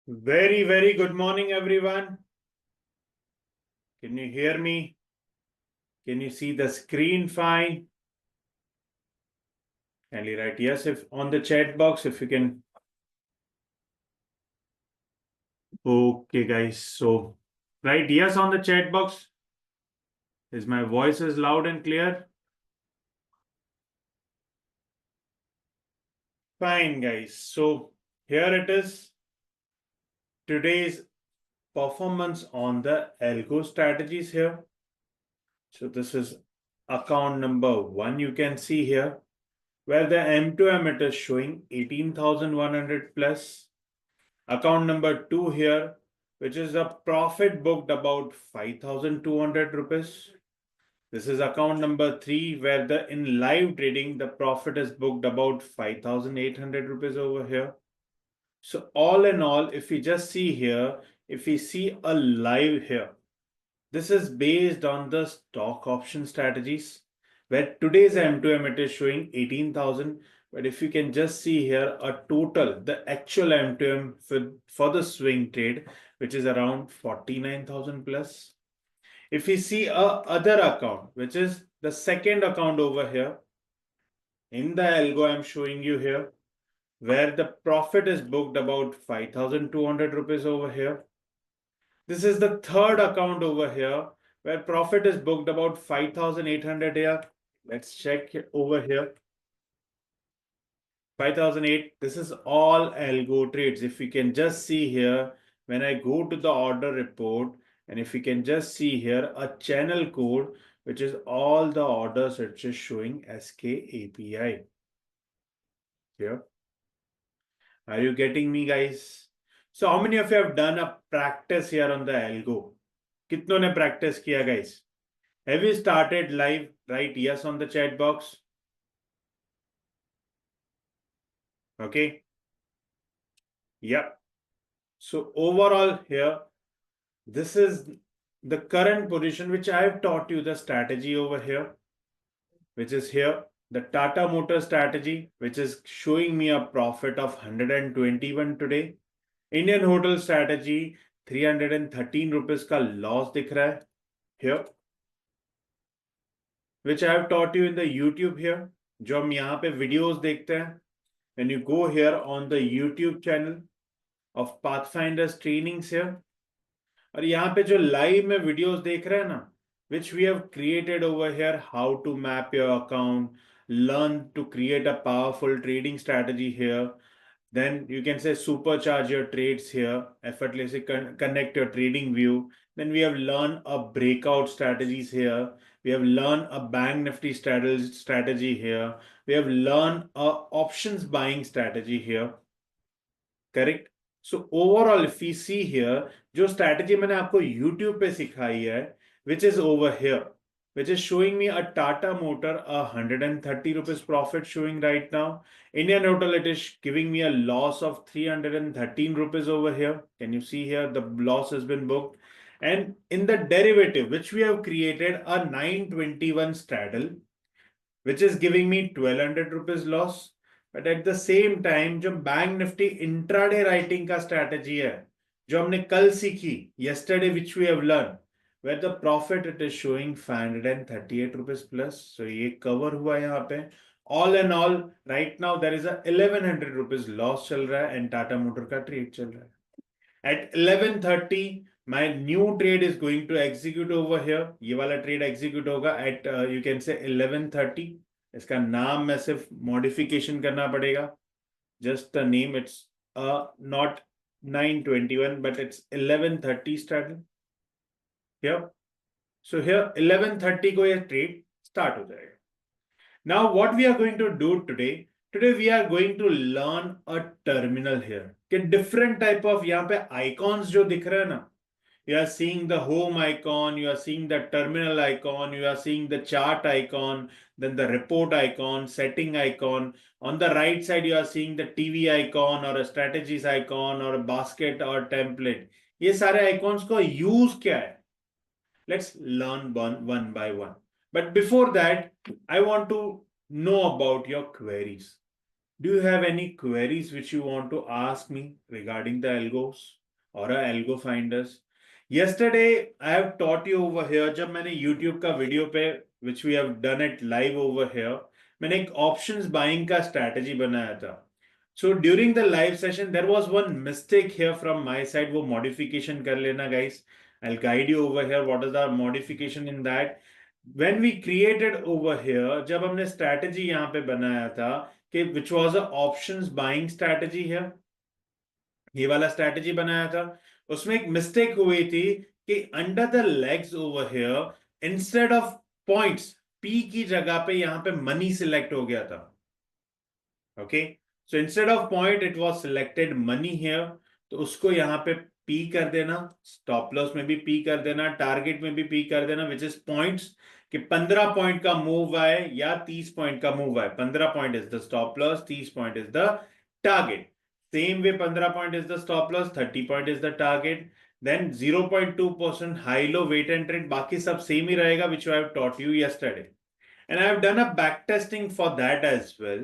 Very good morning, everyone. Can you hear me? Can you see the screen fine? Kindly write yes if on the chat box if you can. Okay, guys. So write yes on the chat box. Is my voice is loud and clear? Fine, guys. So here it is. Today's performance on the algo strategies here. So this is account number 1. You can see here where the M2M it is showing 18,100 plus. Account number 2 here, which is a profit booked about 5,200 rupees. This is account number 3, where the in live trading, the profit is booked about 5,800 rupees over here. So all in all, if we just see here, if we see a live here, this is based on the stock option strategies, where today's M2M it is showing 18,000. But if you can just see here a total, the actual M2M for the swing trade, which is around 49,000 plus. If we see a other account, which is the second account over here, in the algo I'm showing you here, where the profit is booked about 5,200 rupees over here. This is the third account over here where profit is booked about 5,800 here. Let's check over here. 5,008. This is all algo trades. If we can just see here, when I go to the order report, and if we can just see here a channel code, which is all the orders, it's just showing SK API. Here. Are you getting me, guys? So how many of you have done a practice here on the algo? कितनों ने practice किया, guys? Have you started live? Write yes on the chat box. Okay. Yep. So overall here, this is the current position which I have taught you the strategy over here, which is here. The Tata Motor strategy, which is showing me a profit of 121 today. Indian Hotel strategy, 313 rupees का loss दिख रहा है here, which I have taught you in the YouTube here. जो हम यहाँ पे videos देखते हैं. When you go here on the YouTube channel of Pathfinder's trainings here, और यहाँ पे जो live में videos देख रहे हैं ना, which we have created over here, how to map your account, learn to create a powerful trading strategy here. Then you can say supercharge your trades here, effortlessly connect your trading view. Then we have learned a breakout strategies here. We have learned a bank nifty strategy here. We have learned a options buying strategy here. Correct? So overall, if we see here, जो strategy मैंने आपको YouTube पे सिखाई है, which is over here, which is showing me a Tata Motor, 130 rupees profit showing right now. Indian Hotel, it is giving me a loss of 313 rupees over here. Can you see here? The loss has been booked. And in the derivative, which we have created a 921 straddle, which is giving me 1200 rupees loss. But at the same time जो bank Nifty intraday writing का strategy है, जो हमने कल सीखी, yesterday which we have learned, where the profit it is showing 538 rupees plus. So ये cover हुआ यहाँ पे. All in all, right now there is a 1100 rupees loss चल रहा है and Tata Motor का ट्रेड चल रहा है. At 11:30 my new trade is going to execute over here. ये वाला ट्रेड execute होगा at you can say 11:30. इसका नाम में सिर्फ मॉडिफिकेशन करना पड़ेगा. Just the name, it's not 921 but it's 11:30 start here. So here 11:30 को ये ट्रेड स्टार्ट हो जाएगा. Now what we are going to do today we are going to learn a terminal here. कि डिफरेंट टाइप ऑफ यहाँ पे icons जो दिख रहे हैं ना, you are seeing the home icon, you are seeing the terminal icon, you are seeing the chart icon, then the report icon, setting icon. On the right side, you are seeing the TV icon or a strategies icon or a basket or template. ये सारे icons को use क्या है? Let's learn one by one. But before that, I want to know about your queries. Do you have any queries which you want to ask me regarding the algos or algo finders? Yesterday, I have taught you over here, जब मैंने YouTube का video पे which we have done it live over here, मैंने एक options buying का strategy बनाया था. So during the live session, there was one mistake here from my side. वो modification कर लेना guys. I'll guide you over here. What is the modification in that? When we created over here, जब हमने strategy यहाँ पे बनाया था कि which was a options buying strategy here, ये वाला strategy बनाया था, उसमें एक mistake हुई थी कि under the legs over here, instead of points, P की जगह पे यहाँ पे money select हो गया था. Okay, so instead of point it was selected money here, तो उसको यहाँ पे P कर देना, stop loss में भी P कर देना, target में भी P कर देना, which is points, कि 15 पॉइंट का मूव आए या 30 पॉइंट का मूव आए. 15 point is the stop loss, 30 point is the target. Same way 15 point is the stop loss, 30 point is the target. Then 0.2% high low wait and trade, बाकी सब same ही रहेगा, which I have taught you yesterday. And I have done a back testing for that as well,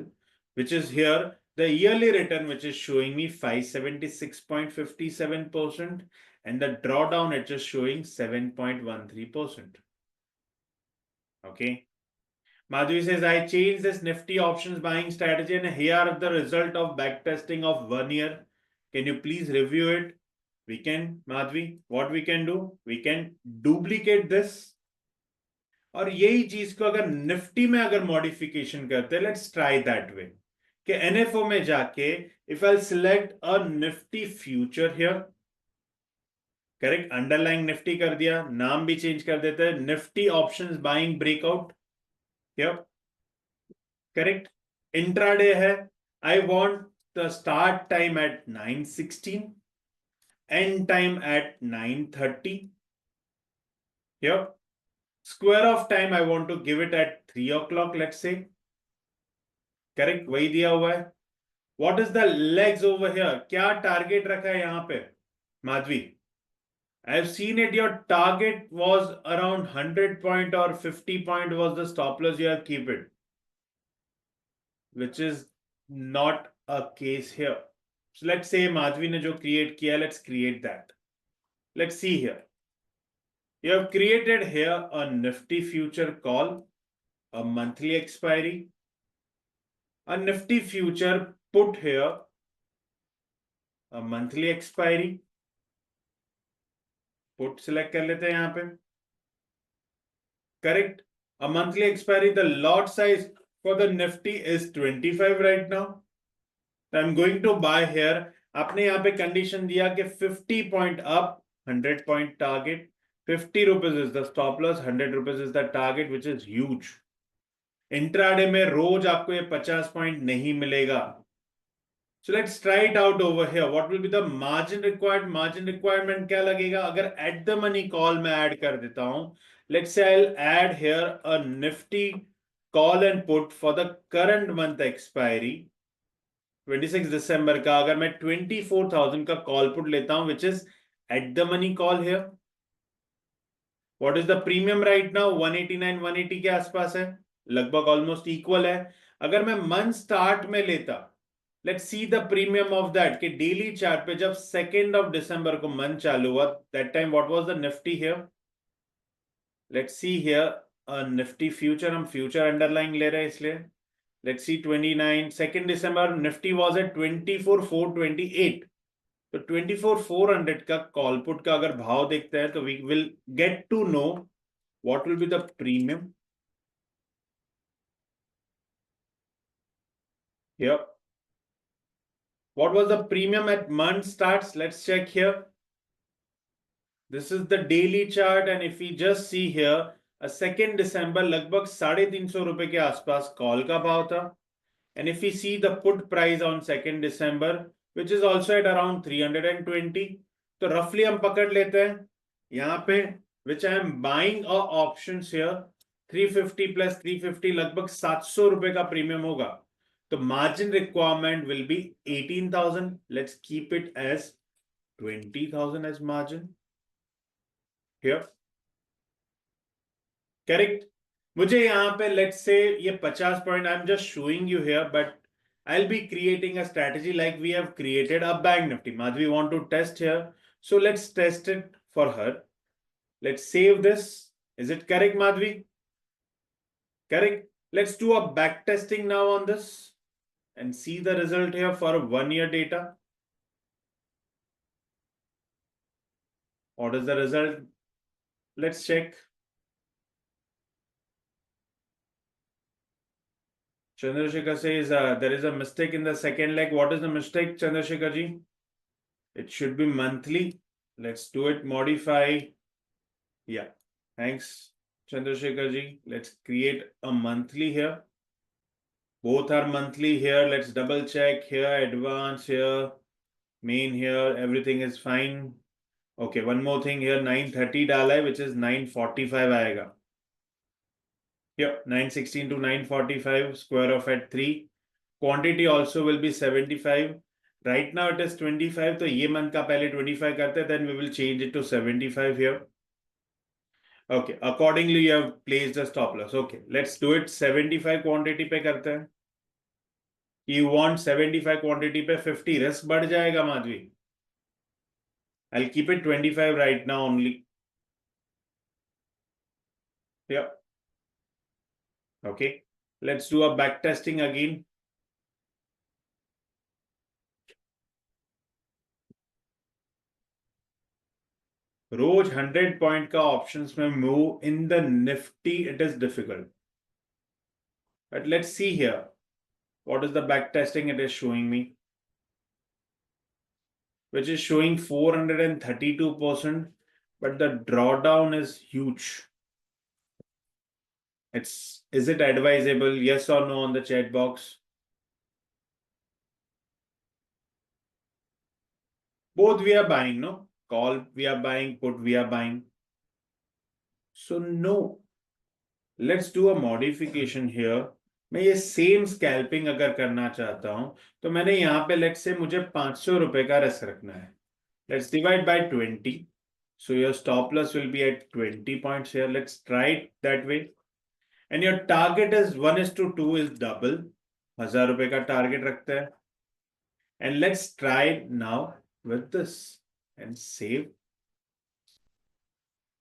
which is here the yearly return, which is showing me 576.57%, and the drawdown it is showing 7.13%. Okay, Madhuri says, I changed this nifty options buying strategy and here are the result of backtesting of 1 year. Can you please review it? We can, Madhuri, what we can do? We can duplicate this. और यही चीज को अगर Nifty में अगर modification करते हैं, let's try that way कि एनएफओ में जाके if I select a Nifty future here, correct, underlying Nifty कर दिया, नाम भी चेंज कर देते हैं, Nifty options buying breakout, correct, intraday है, I want the start time at 9:16, end time at 9:30, square of time I want to give it at 3 o'clock, let's say, correct, वही दिया हुआ है. What is the legs over here? क्या target रखा है यहां पे Madhavi? I have seen it, your target was around 100 point or 50 point was the stop loss you have keep it, which is not a case here. So let's say Madhvi ने जो create किया, let's create that. Let's see here. You have created here a Nifty future call, a monthly expiry, a Nifty future put here, a monthly expiry. Put select कर लेते हैं यहाँ पे. Correct. A monthly expiry, the lot size for the Nifty is 25 right now. So I'm going to buy here. आपने यहाँ पे condition दिया कि 50 point up, 100 point target, 50 rupees is the stop loss, 100 rupees is the target, which is huge. Intraday में रोज आपको ये 50 point नहीं मिलेगा. So let's try it out over here. What will be the margin required? Margin requirement क्या लगेगा? अगर at the money call मैं add कर देता हूं, let's say I'll add here a Nifty call and put for the current month expiry 26 December का, अगर मैं 24,000 का call put लेता हूं, which is at the money call here. What is the premium right now? 189, 180 के आसपास है, लगभग ऑलमोस्ट इक्वल है. अगर मैं मंथ स्टार्ट में लेता, let's see the premium of that, कि डेली चार्ट पे जब 2 दिसंबर को मंथ चालू हुआ, that time what was the Nifty here. Let's see here Nifty future, हम फ्यूचर अंडरलाइन ले रहे हैं इसलिए. Let's see 29 2 December Nifty was at 24,428. तो 24,400 का कॉल पुट का अगर भाव देखते हैं तो we will get to know what will be the premium here. What was the premium at month starts? Let's check here. This is the daily chart, and if we just see here, a 2 December लगभग 350 रुपए के आसपास call का भाव था. And if we see the put price on 2 December, which is also at around 320, तो roughly हम पकड़ लेते हैं यहाँ पे, which I am buying a options here, 350 plus 350 लगभग 700 रुपए का प्रीमियम होगा. The margin requirement will be 18,000. Let's keep it as 20,000 as margin here. Correct. मुझे यहाँ पे let's say ये 50 point I'm just showing you here, but I'll be creating a strategy like we have created a bank nifty. Madhvi want to test here. So let's test it for her. Let's save this. Is it correct, Madhvi? Correct. Let's do a back testing now on this and see the result here for 1 year data. What is the result? Let's check. Chandrasekhar says there is a mistake in the second leg. What is the mistake, Chandrasekhar ji? It should be monthly. Let's do it. Modify. Yeah. Thanks, Chandrasekhar ji. Let's create a monthly here. Both are monthly here. Let's double check here. Advance here. Main here. Everything is fine. Okay. One more thing here. 930 डाला है, which is 945 आएगा. Yeah, 916 to 945, square of at 3. Quantity also will be 75. Right now it is 25. So ये month का पहले 25 करते हैं, then we will change it to 75 here. Okay, accordingly you have placed a stop loss. Okay, let's do it. 75 quantity पे करते हैं. You want 75 quantity पे 50. Risk बढ़ जाएगा Madhavi. I'll keep it 25 right now only. Yeah. Okay, let's do a back testing again. रोज 100 point का options में move in the Nifty it is difficult, but let's see here what is the back testing it is showing me, which is showing 432%, but the drawdown is huge. Is it advisable? Yes or no on the chat box. Both we are buying, no? Call we are buying, put we are buying. So no. Let's do a modification here. मैं ये same scalping अगर करना चाहता हूं तो मैंने यहाँ पे लेट्स से मुझे 500 रुपए का रिस्क रखना है. Let's divide by 20. So your stop loss will be at 20 points here. Let's try it that way. And your target is 1:2 is double. 1000 रुपए का टारगेट रखते हैं. And let's try now with this and save.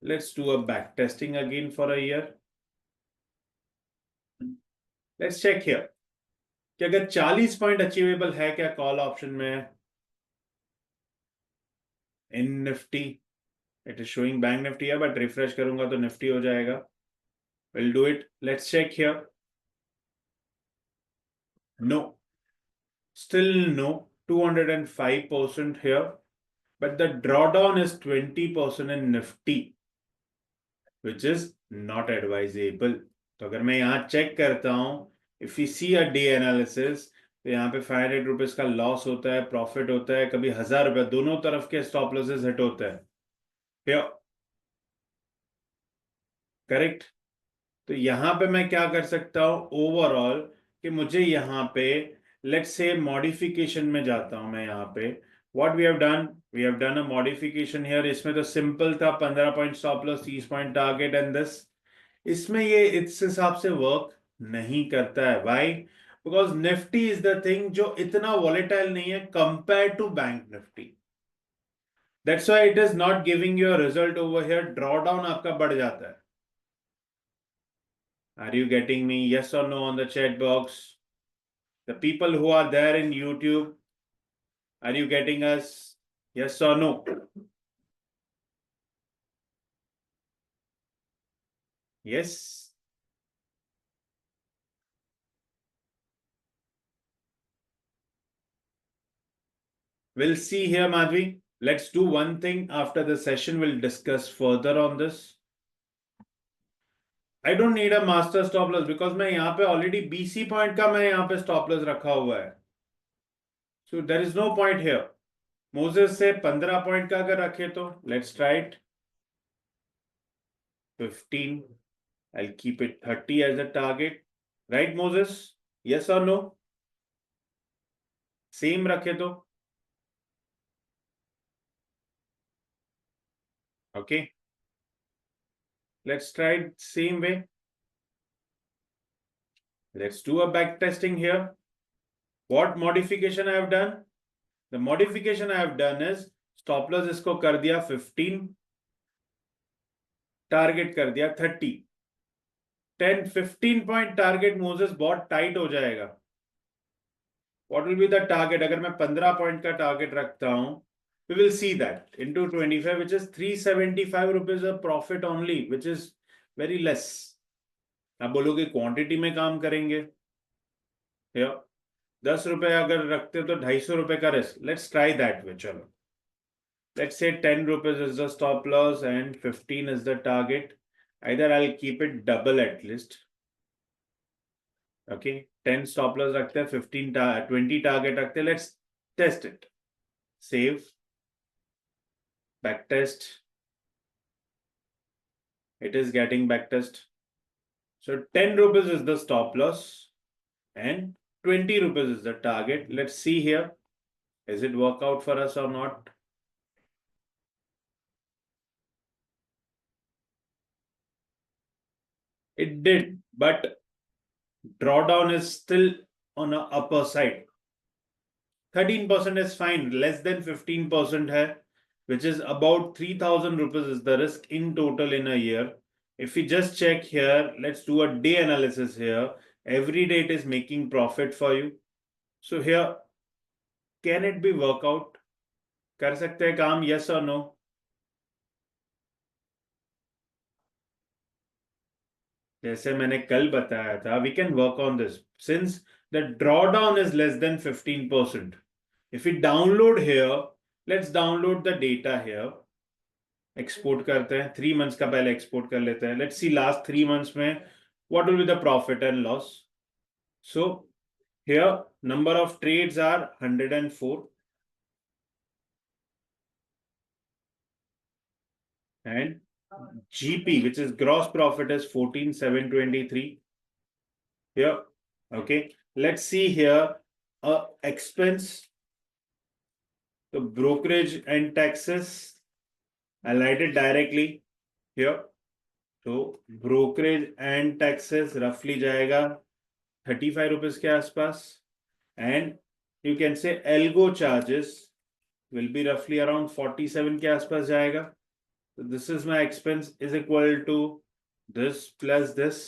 Let's do a back testing again for a year. Let's check here कि अगर 40 point achievable है क्या call option में in Nifty. It is showing Bank Nifty है, but refresh करूंगा तो Nifty हो जाएगा. Will do it. Let's check here. No, still no. 205% here, but the drawdown is 20% in Nifty, which is not advisable. तो अगर मैं यहाँ चेक करता हूँ, if we see a day analysis, तो यहाँ पे 500 रुपीज का लॉस होता है, प्रॉफिट होता है, कभी 1000 रुपए, दोनों तरफ के स्टॉप लॉसेस हिट होते हैं. करेक्ट. तो यहाँ पे मैं क्या कर सकता हूँ ओवरऑल कि मुझे यहाँ पे लेट्स से मॉडिफिकेशन में जाता हूँ मैं यहाँ पे. What we have done a modification here. इसमें तो सिंपल था 15 point stop loss, 30 point target and this. इसमें ये इस हिसाब से वर्क नहीं करता है. Why? Because Nifty is the thing जो इतना वॉलेटाइल नहीं है compare to bank Nifty. That's why it is not giving you a result over here. Drawdown आपका बढ़ जाता है. Are you getting me? Yes or no on the chat box? The people who are there in YouTube, are you getting us? Yes or no? Yes. We'll see here, Madhvi. Let's do one thing after the session. We'll discuss further on this. I don't need a master stop loss because मैं यहाँ पे already BC point का मैं यहाँ पे stop loss रखा हुआ है. So there is no point here. Moses से 15 point का अगर रखे तो let's try it. 15. I'll keep it 30 as a target. Right, Moses? Yes or no? Same रखे तो. Okay. Let's try it same way. Let's do a back testing here. What modification I have done? The modification I have done is stop loss इसको कर दिया 15, target कर दिया 30. 10-15 point target Moses बहुत tight हो जाएगा. What will be the target? अगर मैं 15 पॉइंट का टारगेट रखता हूं, we will see that into 25, which is 375 rupees of profit only, which is very less. आप बोलोगे क्वांटिटी में काम करेंगे, 10 रुपए अगर रखते तो 250 रुपए का risk. Let's try that way. चलो, let's say 10 rupees is the stop loss and 15 is the target. Either I'll keep it double at least. Okay, 10 stop loss रखते हैं, 20 target रखते हैं. Let's test it. Save, back test. It is getting back test. So 10 rupees is the stop loss and 20 rupees is the target. Let's see here. Is it work out for us or not? It did, but drawdown is still on the upper side. 13% is fine, less than 15% hai, which is about 3,000 rupees is the risk in total in a year. If we just check here, let's do a day analysis here. Every day it is making profit for you. So here, can it be workout? कर सकते हैं काम, yes or no? जैसे मैंने कल बताया था, we can work on this. Since the drawdown is less than 15%. If we download here, let's download the data here. Export करते हैं 3 months का, पहले एक्सपोर्ट कर लेते हैं. लेट्स सी लास्ट 3 months में what will be the profit and loss. So here number of trades are 104 and GP, which is gross profit, is 14,723 here. Okay, let's see here expense, the brokerage and taxes. I'll write it directly here. तो brokerage and taxes रफली जाएगा 35 rupees के आसपास. And you can say algo charges will be रफली around 47 के आसपास जाएगा. तो this is my expense is equal to this plus this,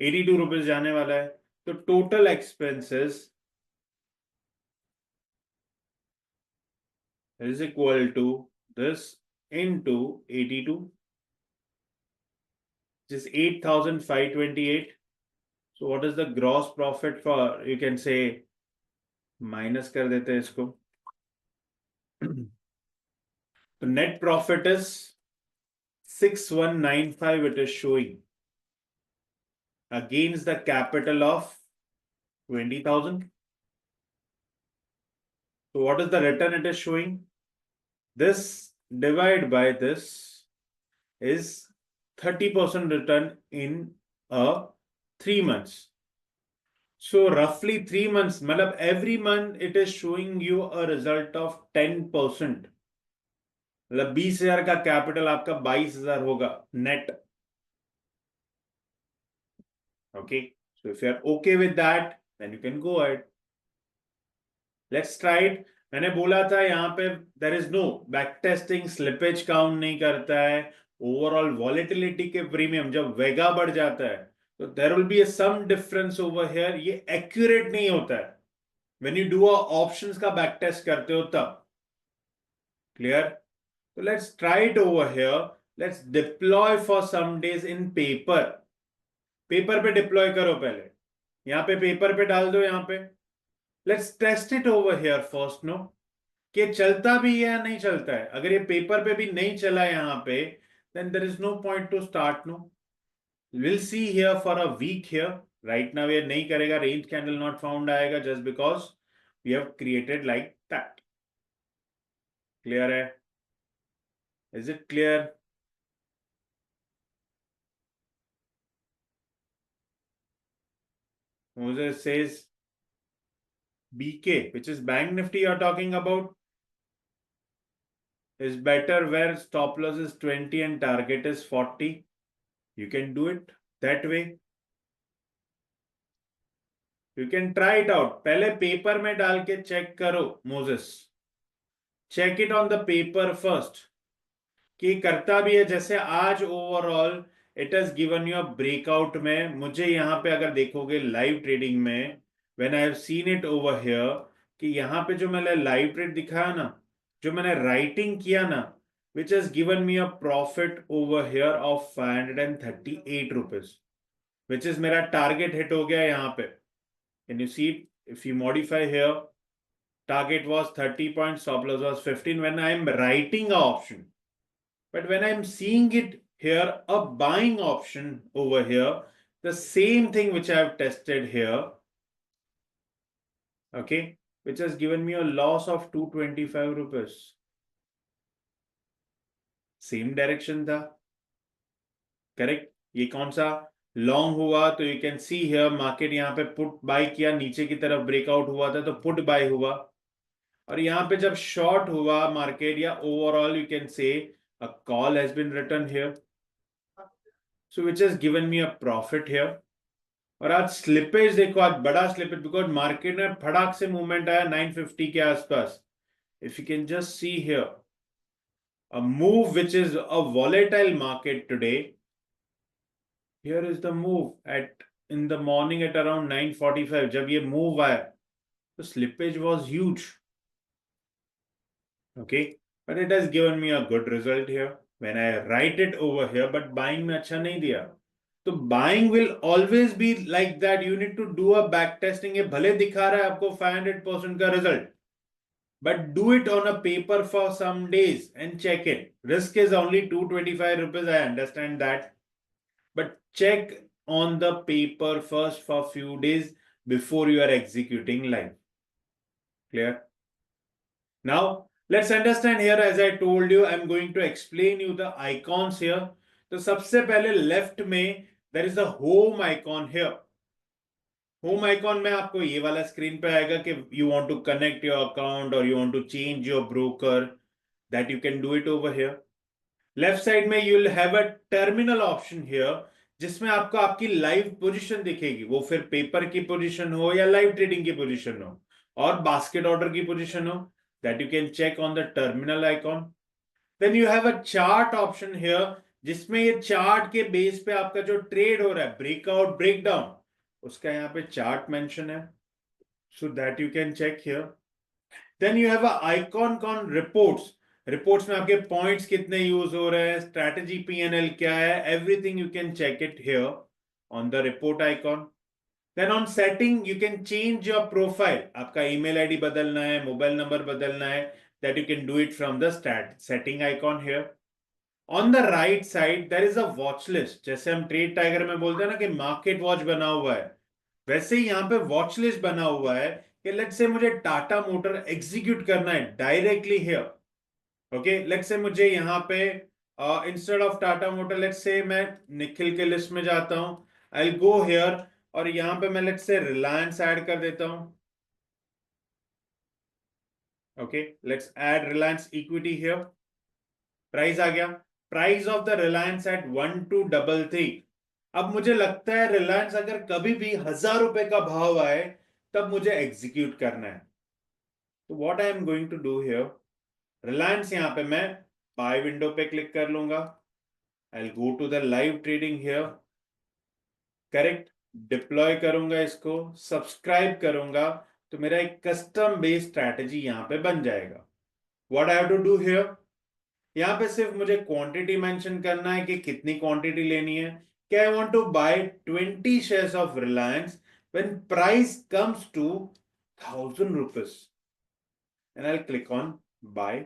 82 rupees जाने वाला है. तो total expenses is equal to this into 82, which is 8,528. So what is the gross profit for, you can say minus कर देते हैं इसको. तो net profit is 6,195 it is showing against the capital of 20,000. So what is the return it is showing? This divided by this is 30% return in 3 months. So roughly 3 months, मतलब every month it is showing you a result of 10%. मतलब 20,000 का capital आपका 22,000 होगा net. Okay, so if you are okay with that, then you can go ahead. Let's try it. मैंने बोला था यहाँ पे there is no back testing, slippage count नहीं करता है. ओवरऑल वॉलेटिलिटी के प्रीमियम जब वेगा बढ़ जाता है तो there will be a some difference over here. ये accurate नहीं होता है when you do a options का back test करते हो तब. Clear? So let's try it over here. Let's deploy for some days in paper. Paper पे deploy करो पहले. यहाँ पे पेपर पे डाल दो. यहाँ पे let's test it over here first. Know कि चलता भी है या नहीं चलता है. अगर ये पेपर पे भी नहीं चला यहाँ पे, then there is no point to start. No, we'll see here for a week here. Right now ये नहीं करेगा, range candle not found आएगा just because we have created like that. Clear है? Is it clear? Moses says BK, which is Bank Nifty you're talking about, is better where stop loss is 20 and target is 40. You can do it that way. You can try it out, पहले paper में डाल के check करो मोजेस, check it on the paper first कि करता भी है। जैसे आज overall it has given you a breakout में, मुझे यहाँ पे अगर देखोगे लाइव ट्रेडिंग में, when I have seen it over here, कि यहाँ पे जो मैंने लाइव ट्रेड दिखाया ना, जो मैंने राइटिंग किया ना, which has given me a profit over here of 538 rupees, which is मेरा टारगेट हिट हो गया यहाँ पे। Can you see it? If you modify here, target was 30 points, stop loss was 15 when I am writing a option. But when I'm seeing it here, a buying option over here, the same thing which I have tested here, okay, which has given me a loss of 225 rupees. Same direction था, correct? ये कौन सा long हुआ? तो you can see here market यहाँ पे put buy किया, नीचे की तरफ ब्रेकआउट हुआ था तो पुट बाय हुआ, और यहाँ पे जब शॉर्ट हुआ मार्केट, या ओवरऑल यू कैन से a call has been written here, so which has given me a profit here. और आज स्लिपेज देखो, आज बड़ा स्लिपेज, बिकॉज मार्केट में फटाक से मूवमेंट आया 950 के आसपास. If you can just see here a move which is a volatile market today, here is the move at in the morning at around 9:45, जब ये मूव आया तो slippage was huge, okay, but it has given me a good result here when I write it over here, but buying में अच्छा नहीं दिया. तो buying will always be like that. You need to do a back testing. ये भले दिखा रहा है आपको 500% का result, but do it on a paper for some days and check it. Risk is only 225 rupees, I understand that, but check on the paper first for few days before you are executing live. Clear? Now let's understand here. As I told you, I'm going to explain you the icons here. तो सबसे पहले left में there is a home icon here. Home icon में आपको ये वाला screen पे आएगा कि you want to connect your account और you want to change your broker, that you can do it over here. Left side में you will have a terminal option here, जिसमें आपको आपकी लाइव पोजीशन दिखेगी, वो फिर पेपर की position हो या लाइव ट्रेडिंग की पोजीशन हो और बास्केट ऑर्डर की पोजीशन हो, that you can check on the terminal icon. Then you have a chart option here, जिसमें ये चार्ट के बेस पे आपका जो ट्रेड हो रहा है, ब्रेकआउट ब्रेकडाउन, उसका यहाँ पे चार्ट मेंशन है, so that you can check here. Then you have a icon on reports. Reports में आपके पॉइंट्स कितने यूज हो रहे हैं, स्ट्रैटेजी पीएनएल क्या है, everything you can check it here on the report icon. Then on setting you can change your profile, आपका email ID बदलना है, मोबाइल नंबर बदलना है, that you can do it from the setting icon here. On the right side there is a watch list. जैसे हम trade tiger में बोलते हैं ना कि मार्केट वॉच बना हुआ है, वैसे ही यहाँ पे वॉच लिस्ट बना हुआ है कि लेट्स से मुझे टाटा मोटर एग्जीक्यूट करना है directly here. Okay, let's say मुझे यहाँ पे instead of Tata motor, let's say मैं निखिल के लिस्ट में जाता हूं, आई गो हियर और यहाँ पे मैं लेट्स से रिलायंस ऐड कर देता हूं. Okay, let's add Reliance equity here. Price आ गया, price of the Reliance at 1233. अब मुझे लगता है रिलायंस अगर कभी भी 1000 रुपए का भाव आए तब मुझे एग्जीक्यूट करना है. तो what I am going to do here, Reliance यहां पे मैं बाय विंडो पे क्लिक कर लूंगा, I will go to the live trading here, correct, deploy करूंगा, इसको सब्सक्राइब करूंगा, तो मेरा एक कस्टम बेस्ड स्ट्रैटेजी यहां पे बन जाएगा. What I have to do here, यहाँ पे सिर्फ मुझे क्वांटिटी मेंशन करना है कि कितनी क्वांटिटी लेनी है, कि I want to buy 20 shares of Reliance when price comes to 1000 rupees, and I click on buy.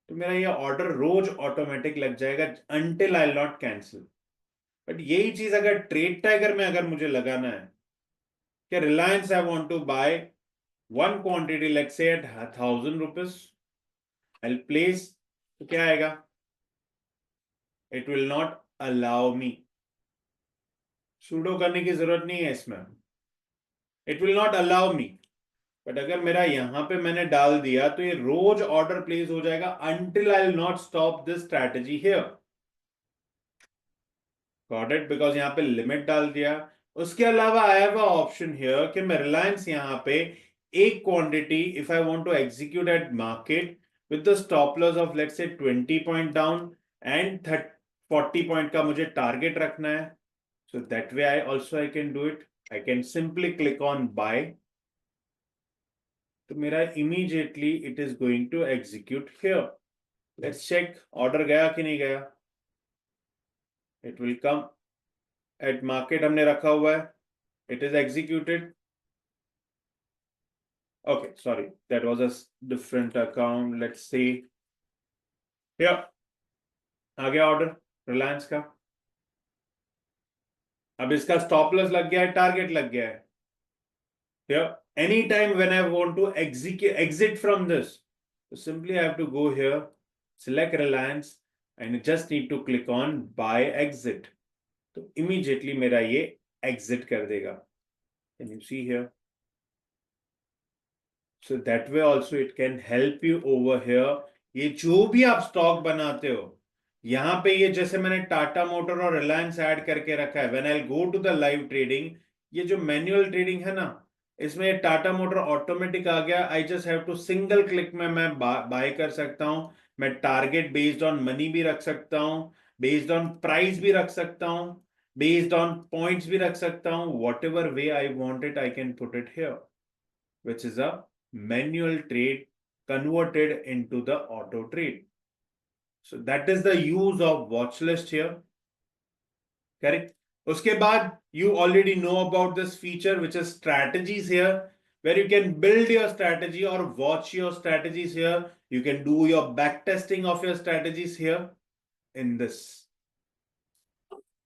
तो मेरा ये ऑर्डर रोज ऑटोमेटिक लग जाएगा until I not cancel. But यही चीज अगर ट्रेड टाइगर में अगर मुझे लगाना है कि Reliance I want to buy one quantity let's say at 1000 rupees, I place, तो क्या आएगा, it will not allow me. सूडो करने की जरूरत नहीं है इसमें, it will not allow me. But अगर मेरा यहां पे मैंने डाल दिया तो ये रोज ऑर्डर प्लेस हो जाएगा until I will not stop this strategy here. Got it? Because यहां पे लिमिट डाल दिया, उसके अलावा I have a option here कि मैं रिलायंस यहाँ पे एक quantity if I want to execute at market with the stop loss of let's say 20 point down and 40 point का मुझे टारगेट रखना है. So that way I can do it. I can simply click on buy. तो मेरा immediately it is going to execute here. Let's check order गया कि नहीं गया. It will come at market हमने रखा हुआ है. It is executed. Okay, sorry, that was a different account. Let's see. Here आ गया order Reliance का. अब इसका stop loss लग गया है, target लग गया है. Here, anytime when I want to exit from this, so simply I have to go here, select Reliance, and just need to click on buy exit. तो immediately मेरा ये exit कर देगा. Can you see here? So that way also it can help you over here. ये जो भी आप stock बनाते हो, यहाँ पे ये जैसे मैंने टाटा मोटर और रिलायंस ऐड करके रखा है. When I go to the live trading, ये जो मैन्युअल ट्रेडिंग है ना, इसमें ये टाटा मोटर ऑटोमेटिक आ गया. I just have to single click में मैं बाय कर सकता हूँ. मैं टारगेट बेस्ड ऑन मनी भी रख सकता हूँ, बेस्ड ऑन प्राइस भी रख सकता हूँ, बेस्ड ऑन पॉइंट्स भी रख सकता हूँ. What ever way I want it, I can put it here, which is a manual trade converted into the auto trade. So that is the use of watch list here. Correct. उसके बाद you already know about this feature which is strategies here, where you can build your strategy or watch your strategies here. You can do your back testing of your strategies here in this.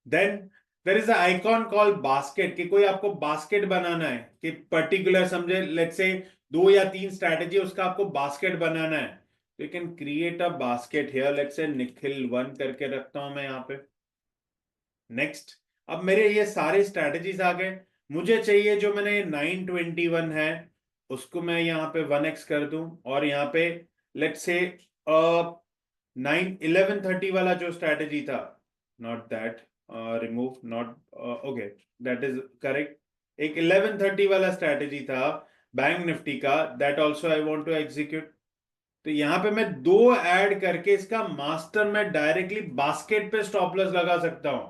Then there is an icon called basket कि कोई आपको basket बनाना है कि particular समझे let's say 2 या 3 strategy उसका आपको basket बनाना है. तो you can create a basket here. Let's say Nikhil 1 करके रखता हूं मैं यहाँ पे. नेक्स्ट, अब मेरे ये सारे स्ट्रैटेजीज आ गए. मुझे चाहिए जो मैंने 921 है उसको मैं यहाँ पे 1x कर दूं, और यहाँ पे लेट्स से 1130 वाला जो स्ट्रैटेजी था, not that, remove not, okay that is correct. एक 1130 वाला स्ट्रैटेजी था बैंक निफ्टी का, that also I want to execute. तो यहां पे मैं 2 ऐड करके इसका मास्टर में डायरेक्टली बास्केट पे स्टॉप लॉस लगा सकता हूं.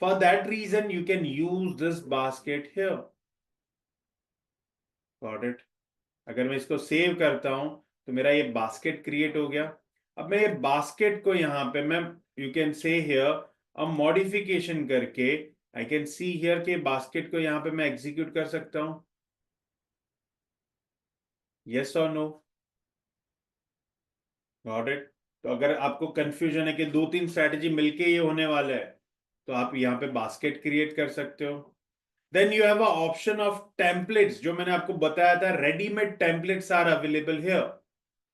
For that reason you can use this basket here. Got it. अगर मैं इसको सेव करता हूं तो मेरा ये बास्केट क्रिएट हो गया. अब मैं ये बास्केट को यहां पे मैं यू कैन से हियर अब मॉडिफिकेशन करके आई कैन सी हियर के बास्केट को यहां पे मैं एग्जीक्यूट कर सकता हूं. यस और नो. Got it. तो अगर आपको कंफ्यूजन है कि 2-3 स्ट्रैटेजी मिलके ये होने वाला है, तो आप यहाँ पे बास्केट क्रिएट कर सकते हो. Then you have a option of templates. जो मैंने आपको बताया था, readymade templates are available here.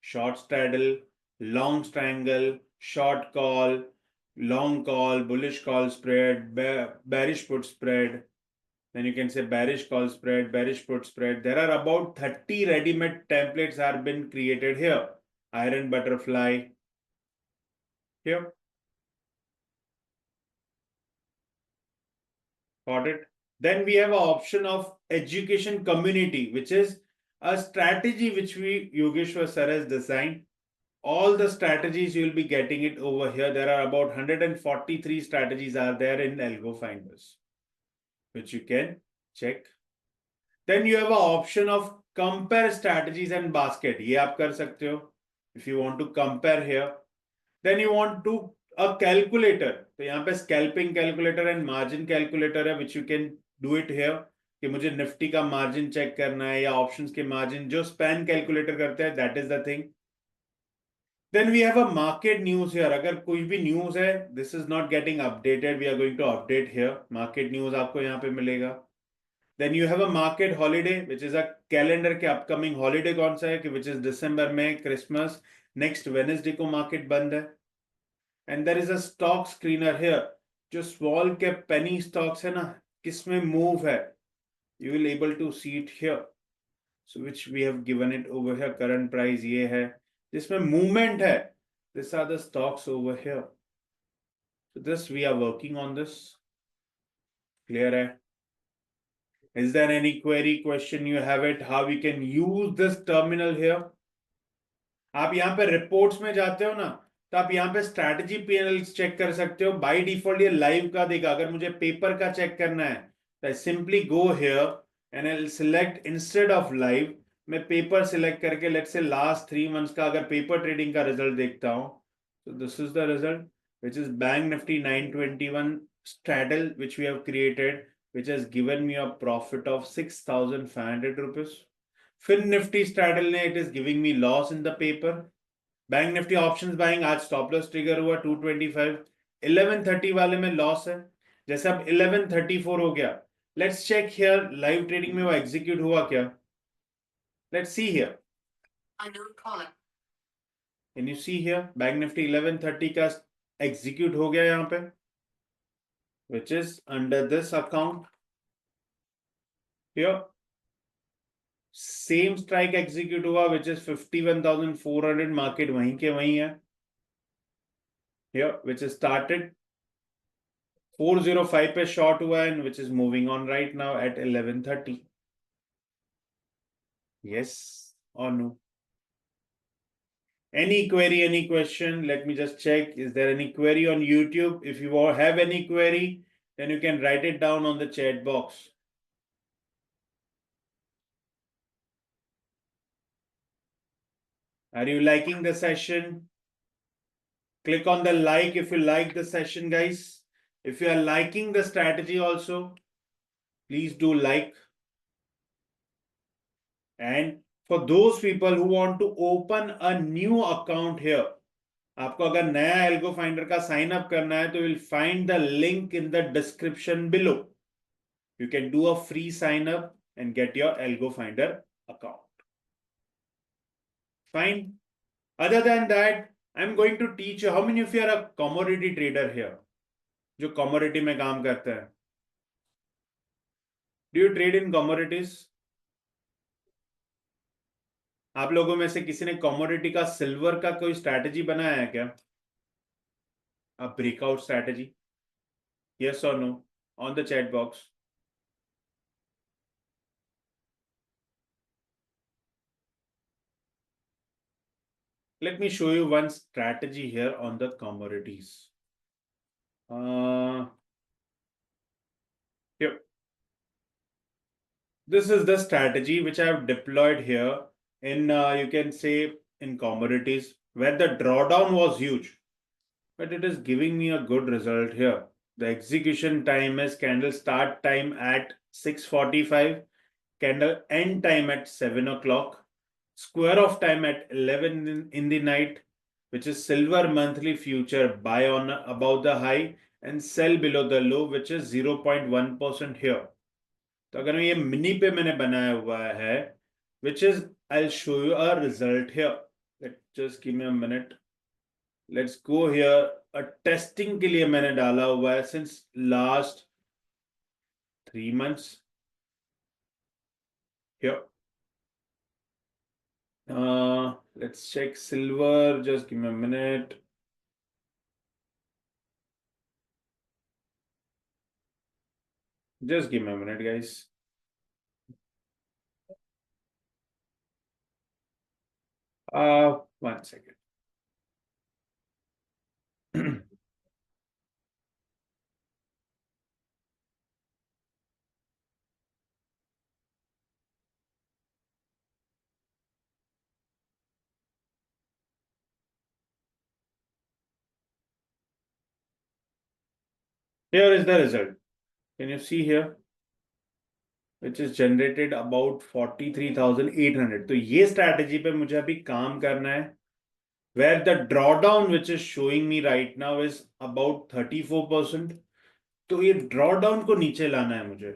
Short straddle, long triangle, short call, long call, bullish call spread, bearish put spread. Then you can say bearish call spread, bearish put spread. There are about 30 ready-made templates are been created here. Iron butterfly here. Got it. Then we have an option of education community, which is a strategy which Yogeshwar sir has designed. All the strategies you will be getting it over here. There are about 143 strategies are there in Algo Finders, which you can check. Then you have an option of compare strategies and basket. ये आप कर सकते हो if you want to compare here. Then you want to a calculator. तो यहाँ पे scalping calculator and margin calculator है, which you can do it here. कि मुझे निफ्टी का मार्जिन चेक करना है या ऑप्शंस के मार्जिन जो स्पैन कैलकुलेटर करते हैं, that is the thing. Then we have a market news here. अगर कोई भी न्यूज है, this is not getting updated, we are going to update here. Market news आपको यहाँ पे मिलेगा. Then you have a market holiday, which is a calendar के upcoming holiday कौन सा है कि which is December में Christmas. Next Wednesday को market बंद है. And there is a stock screener here. जो small cap penny stocks है ना, किसमें move है, you will able to see it here. So which we have given it over here. Current price ये है. जिसमें movement है, these are the stocks over here. So this we are working on this. Clear है? Is there any query, question you have it, how we can use this terminal here? आप यहाँ पे reports में जाते हो ना, तो आप यहाँ पे स्ट्रैटेजी पीएनएल चेक कर सकते हो. बाय डिफॉल्ट ये लाइव का देगा. अगर मुझे पेपर का चेक करना है तो simply go here and I select instead of live. मैं पेपर सिलेक्ट करके लेट्स से लास्ट 3 मंथ्स का अगर पेपर ट्रेडिंग का रिजल्ट देखता हूँ, तो this is the result which is Bank Nifty 921 straddle which we have created, which has given me a profit of 6,500 rupees. Fin Nifty straddle ने it is giving me loss in the paper. Bank Nifty options buying आज stop loss trigger हुआ 225. 1130 वाले में loss है. जैसे अब 1134 हो गया. Let's check here live trading में वो execute हुआ क्या. Let's see here. Can you see here Bank Nifty 1130 का execute हो गया यहाँ पे, which is under this account here. Same strike execute हुआ which is 51,400. मार्केट वहीं के वहीं है here, which is started 405 पे short हुआ and which is moving on right now at 1130. Yes or no? Any query, any question? Let me just check. Is there any query on YouTube? If you have any query, then you can write it down on the chat box. Are you liking the session? Click on the like if you like the session, guys. If you are liking the strategy also, please do like. And for those people who want to open a new account here, आपको अगर नया algo finder का sign up करना है तो will find the link in the description below. You can do a free sign up and get your Algo Finder account. Fine. Other than that, I'm going to teach you. How many of you are a commodity trader here? जो commodity में काम करता है. Do you trade in commodities? आप लोगों में से किसी ने commodity का सिल्वर का कोई स्ट्रैटेजी बनाया है क्या? A breakout strategy? Yes or no? On the chat box. Let me show you one strategy here on the commodities. Here. This is the strategy which I have deployed here in, you can say, in commodities, where the drawdown was huge, but it is giving me a good result here. The execution time is candle start time at 6:45, candle end time at 7 o'clock, square of time at 11 in the night, which is silver monthly future, buy on above the high and sell below the low, which is 0.1% here. तो अगर ये mini पे मैंने बनाया हुआ है, which is I'll show you a result here. Just give me a minute. Let's go here. A testing के लिए मैंने डाला हुआ है since last 3 months. Here. Let's check silver. Just give me a minute. Just give me a minute, guys. One second. Here is the result. Can you see here? Which is generated about 43,800. तो ये strategy पे मुझे अभी काम करना है. Where the drawdown which is showing me right now is about 34%. तो ये drawdown को नीचे लाना है मुझे.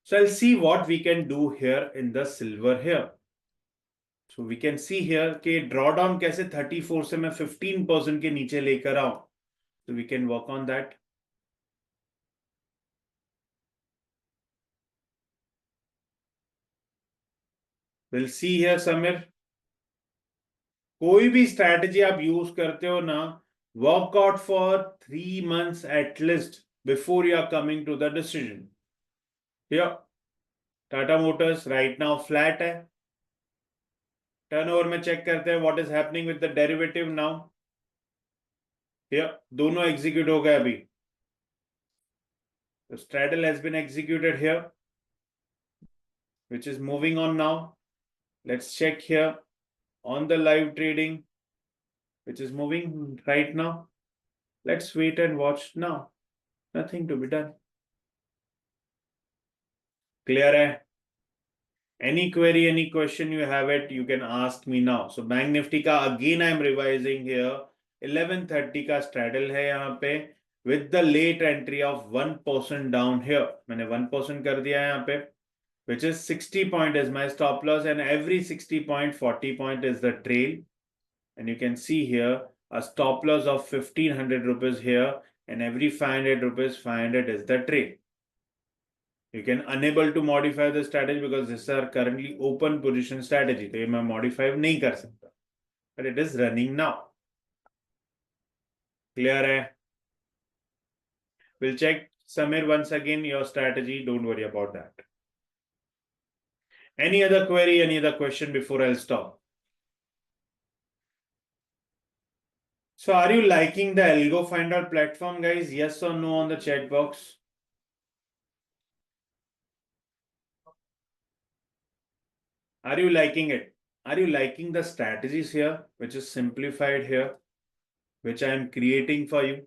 So I'll see what we can do here in the silver here. So we can see here कि drawdown कैसे 34 से मैं 15% के नीचे लेकर आऊं. So we can work on that. We'll see here, Samir. कोई भी स्ट्रैटेजी आप यूज करते हो ना, workout for 3 months at least before you are coming to the decision. Here, Tata Motors right now flat है। टर्नओवर में चेक करते हैं what is happening with the derivative now. दोनों एग्जीक्यूट हो गए अभी। The straddle has been executed here, which is moving on now. Let's check here on the live trading, which is moving right now. Let's wait and watch now. Nothing to be done. Clear hai? Any query, any question you have it, you can ask me now. So Bank Nifty ka again I am revising here. 1130 का straddle है यहाँ पे with the late entry of 1% down here. मैंने 1% कर दिया है यहाँ पे, which is 60 point is my stop loss, and every 60 point, 40 point is the trail. And you can see here a stop loss of 1500 rupees here, and every 500 rupees, 500 is the trail. You can unable to modify the strategy because this are currently open position strategy. तो ये मैं modify नहीं कर सकता, but it is running now. Clear है? We'll check Samir once again your strategy. Don't worry about that. Any other query, any other question before I'll stop? So are you liking the Algo Finder platform, guys? Yes or no on the chat box? Are you liking it? Are you liking the strategies here, which is simplified here, which I am creating for you?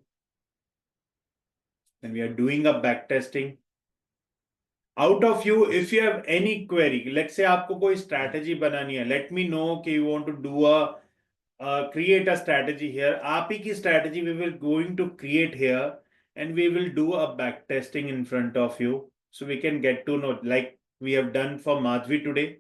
And we are doing a back testing. Out of you, if you have any query, let's say आपको कोई strategy बनानी है, let me know कि you want to do create a strategy here. आप ही की strategy we will going to create here, and we will do a back testing in front of you, so we can get to know, like we have done for Madhvi today.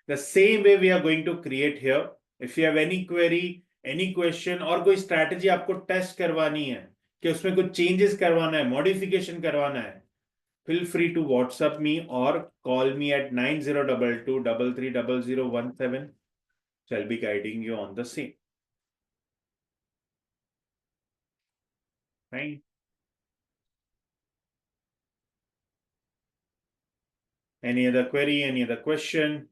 The same way we are going to create here. If you have any query, any question, और कोई strategy आपको test करवानी है कि उसमें कुछ changes करवाना है, modification करवाना है, feel free to WhatsApp me or call me at 9022330017. Shall be guiding you on the same. Fine. Any other query, any other question?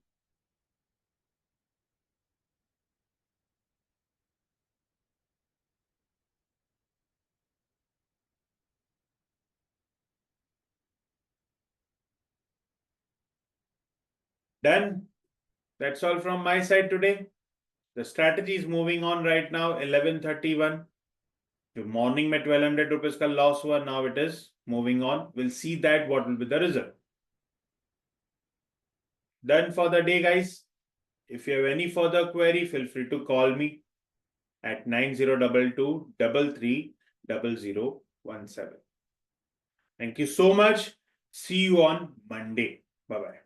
Done. That's all from my side today. The strategy is moving on right now. 11:31. जो morning में 1200 rupees का loss हुआ, now it is moving on. We'll see that what will be the result. Done for the day, guys. If you have any further query, feel free to call me at 9022330017. Thank you so much. See you on Monday. Bye-bye.